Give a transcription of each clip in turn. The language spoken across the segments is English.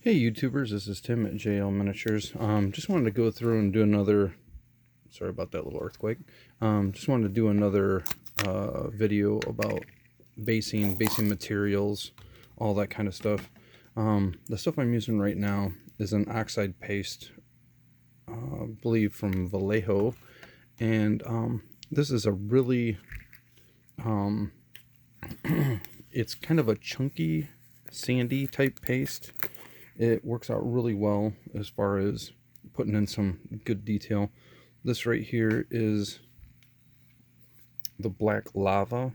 Hey YouTubers, this is Tim at JL Miniatures. Just wanted to go through and do another, sorry about that little earthquake. Just wanted to do another video about basing materials, all that kind of stuff. The stuff I'm using right now is an oxide paste, I believe from Vallejo, and this is a really, it's kind of a chunky, sandy type paste. It works out really well as far as putting in some good detail. This right here is the black lava.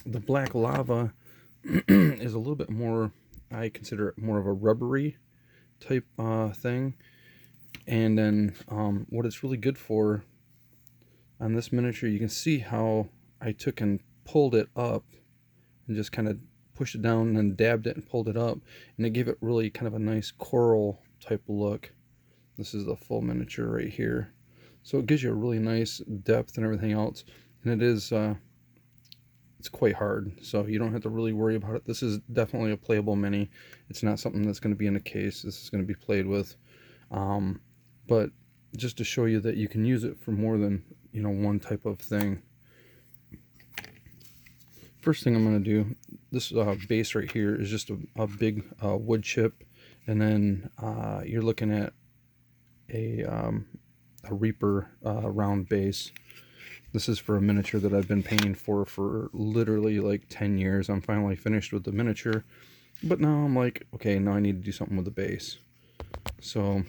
The black lava is a little bit more, I consider it more of a rubbery type thing. And then what it's really good for on this miniature, you can see how I took and pulled it up and just kind of pushed it down and dabbed it and pulled it up, and it gave it really kind of a nice coral type look. This is the full miniature right here, so it gives you a really nice depth and everything else, and it is it's quite hard, so you don't have to really worry about it. This is definitely a playable mini. It's not something that's going to be in a case. This is going to be played with, but just to show you that you can use it for more than one type of thing. First thing I'm going to do, this base right here is just a big wood chip, and then you're looking at a Reaper round base. This is for a miniature that I've been painting for literally like 10 years. I'm finally finished with the miniature, but now I'm like, okay, now I need to do something with the base. So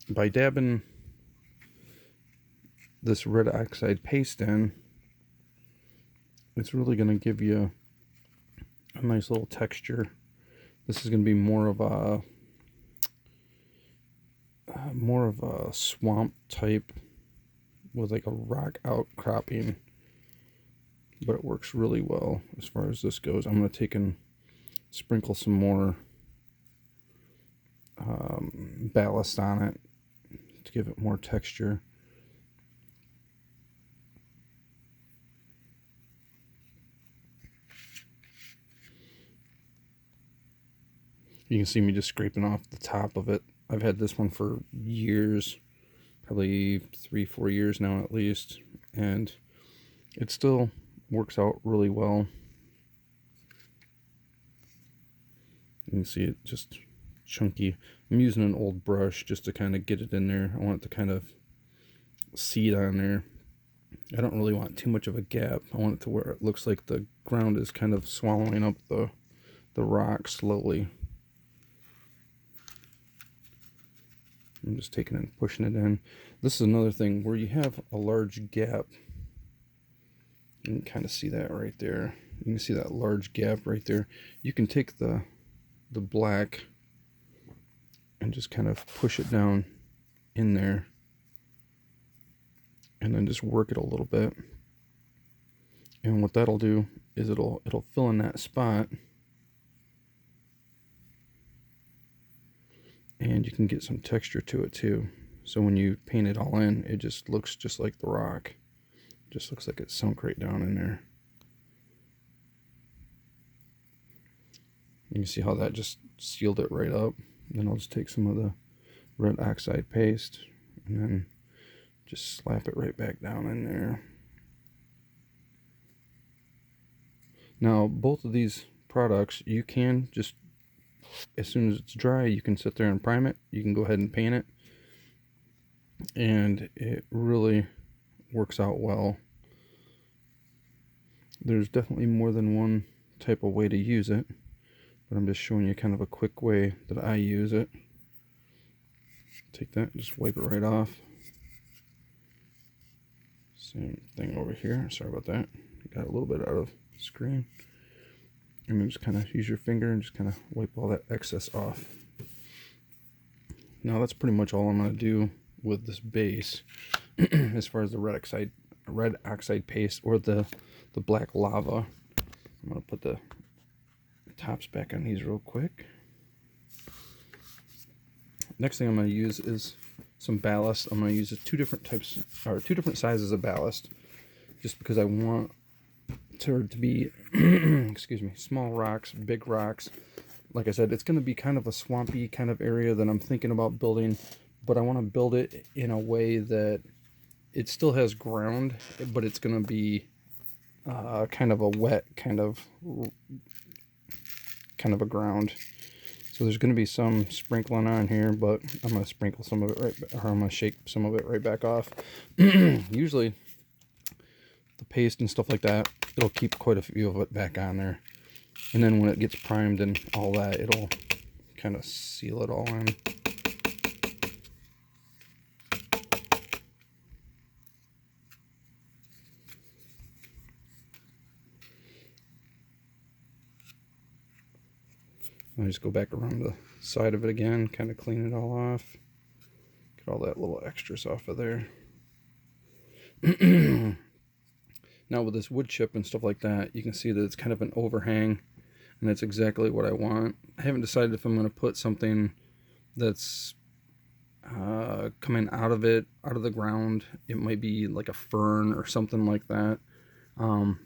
by dabbing this red oxide paste in, it's really going to give you a nice little texture. This is going to be more of a swamp type with like a rock outcropping, but it works really well as far as this goes. I'm going to take and sprinkle some more ballast on it to give it more texture. You can see me just scraping off the top of it. I've had this one for years, probably 3-4 years now at least, and it still works out really well. You can see it just chunky. I'm using an old brush just to kind of get it in there. I want it to kind of seed on there. I don't really want too much of a gap. I want it to where it looks like the ground is kind of swallowing up the rock slowly. I'm just taking it and pushing it in. This is another thing where you have a large gap. You can kind of see that right there. You can see that large gap right there. You can take the black and just kind of push it down in there, and then just work it a little bit. And what that'll do is it'll fill in that spot, and you can get some texture to it too. So when you paint it all in, it just looks just like the rock. It just looks like it's sunk right down in there. You can see how that just sealed it right up. Then I'll just take some of the red oxide paste and then just slap it right back down in there. Now both of these products, you can just, as soon as it's dry, you can sit there and prime it. You can go ahead and paint it, and it really works out well. There's definitely more than one type of way to use it, but I'm just showing you kind of a quick way that I use it. Take that, just wipe it right off. Same thing over here. Sorry about that. Got a little bit out of the screen. And then just kind of use your finger and just kind of wipe all that excess off. Now that's pretty much all I'm going to do with this base as far as the red oxide paste or the black lava. I'm going to put the tops back on these real quick. Next thing I'm going to use is some ballast. I'm going to use two different sizes of ballast, just because I want to be excuse me, small rocks, big rocks, like I said, it's going to be kind of a swampy kind of area that I'm thinking about building, but I want to build it in a way that it still has ground, but it's going to be kind of a wet kind of a ground. So there's going to be some sprinkling on here, but I'm going to sprinkle some of it or I'm going to shake some of it right back off. Usually the paste and stuff like that, it'll keep quite a few of it back on there. And then when it gets primed and all that, it'll kind of seal it all in. I just go back around the side of it again, kind of clean it all off. Get all that little extras off of there. Now with this wood chip and stuff like that, you can see that it's kind of an overhang, and that's exactly what I want. I haven't decided if I'm going to put something that's coming out of the ground. It might be like a fern or something like that.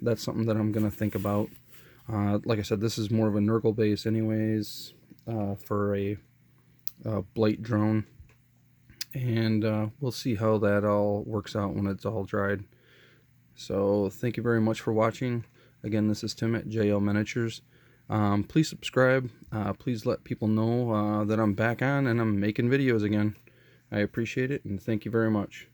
That's something that I'm going to think about. Like I said, this is more of a Nurgle base anyways, for a blight drone, and we'll see how that all works out when it's all dried. So thank you very much for watching. Again, this is Tim at JL Miniatures. Please subscribe. Please let people know that I'm back on and I'm making videos again. I appreciate it, and thank you very much.